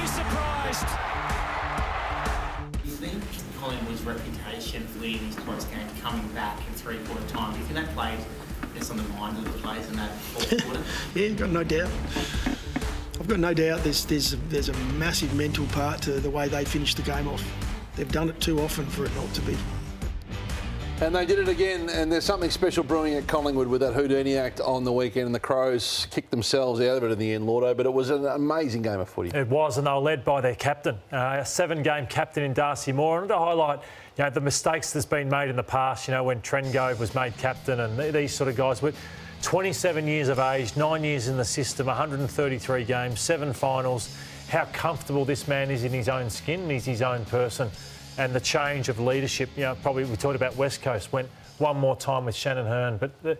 be surprised. Do you think Collingwood's reputation for leading these close games coming back in three-quarter time, do you think that played on the mind of the players in that fourth quarter? Yeah, got no doubt. I've got no doubt there's a massive mental part to the way they finished the game off. They've done it too often for it not to be. And they did it again, and there's something special brewing at Collingwood with that Houdini act on the weekend, and the Crows kicked themselves out of it in the end, Lordo, but it was an amazing game of footy. It was, and they were led by their captain, a 7-game captain in Darcy Moore. And to highlight, the mistakes that's been made in the past, when Trengove was made captain and these sort of guys. With 27 years of age, 9 years in the system, 133 games, 7 finals, how comfortable this man is in his own skin, he's his own person. And the change of leadership, probably we talked about West Coast, went one more time with Shannon Hearn, but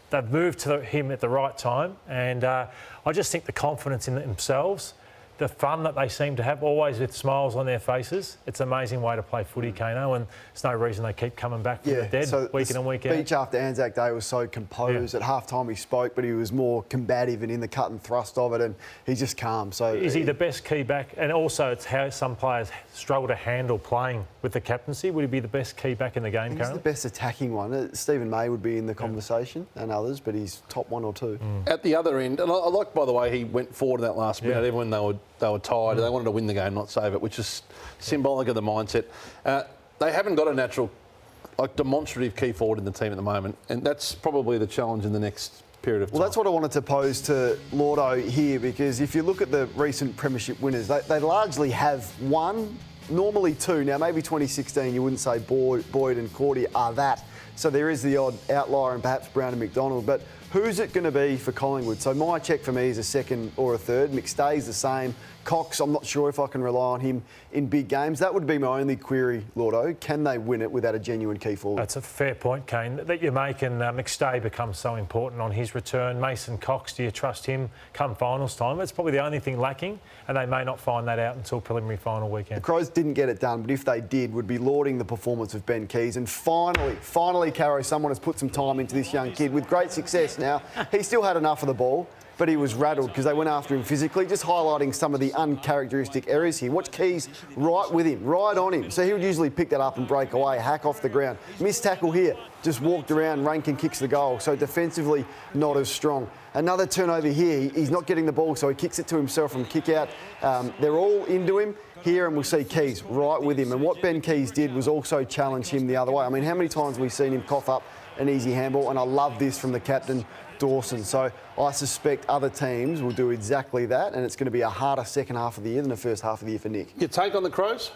they've moved to him at the right time. And I just think the confidence in themselves, the fun that they seem to have, always with smiles on their faces. It's an amazing way to play footy, Kano, and there's no reason they keep coming back from the dead week in and week out. The speech after Anzac Day was so composed. At half-time he spoke, but he was more combative and in the cut and thrust of it, and he's just calm. So is he the best key back? And also it's how some players struggle to handle playing with the captaincy. Would he be the best key back in the game currently? He's the best attacking one. Stephen May would be in the conversation and others, but he's top 1 or 2. At the other end, and I like, by the way, he went forward in that last minute, even when they were tired. They wanted to win the game, not save it, which is symbolic of the mindset. They haven't got a natural, demonstrative key forward in the team at the moment, and that's probably the challenge in the next period of time. Well, that's what I wanted to pose to Lordo here, because if you look at the recent premiership winners, they largely have one, normally 2. Now, maybe 2016, you wouldn't say Boyd and Cordy are that. So there is the odd outlier and perhaps Brown and McDonald, but who's it going to be for Collingwood? So my check for me is a 2nd or a 3rd. McStay's the same. Cox, I'm not sure if I can rely on him in big games. That would be my only query, Lordo. Can they win it without a genuine key forward? That's a fair point, Kane, that you make, and McStay becomes so important on his return. Mason Cox, do you trust him come finals time? That's probably the only thing lacking, and they may not find that out until preliminary final weekend. The Crows didn't get it done, but if they did, would be lauding the performance of Ben Keays. And finally, Caro, someone has put some time into this young kid with great success now. He still had enough of the ball, but he was rattled because they went after him physically, just highlighting some of the uncharacteristic errors here. Watch Keays right with him, right on him. So he would usually pick that up and break away, hack off the ground. Missed tackle here, just walked around, Rankin kicks the goal. So defensively, not as strong. Another turnover here, he's not getting the ball, so he kicks it to himself from kick out. They're all into him here, and we'll see Keays right with him. And what Ben Keays did was also challenge him the other way. I mean, how many times have we seen him cough up an easy handball? And I love this from the captain, Dawson. So I suspect other teams will do exactly that, and it's going to be a harder second half of the year than the first half of the year for Nick. Your take on the Crows?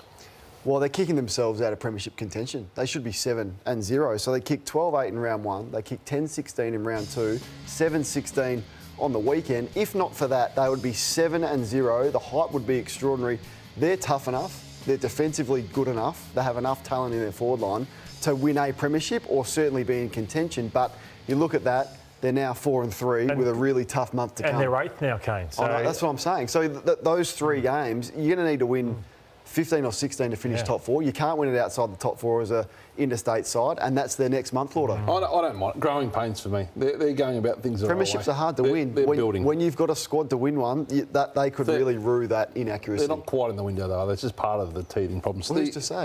Well, they're kicking themselves out of premiership contention. They should be 7-0. So they kicked 12-8 in round 1. They kicked 10-16 in round 2, 7-16 on the weekend. If not for that, they would be 7-0. The hype would be extraordinary. They're tough enough. They're defensively good enough. They have enough talent in their forward line to win a premiership or certainly be in contention. But you look at that, they're now 4-3 with a really tough month to come. And they're 8th now, Kane. So that's what I'm saying. So those 3 games, you're going to need to win 15 or 16 to finish top 4. You can't win it outside the top 4 as a interstate side, and that's their next month, Lordo. I don't mind. Growing pains for me. They're going about things the right way. Premierships are hard to win. They're building. When you've got a squad to win one, they could really rue that inaccuracy. They're not quite in the window, though. That's just part of the teething problems. Well, who's to say?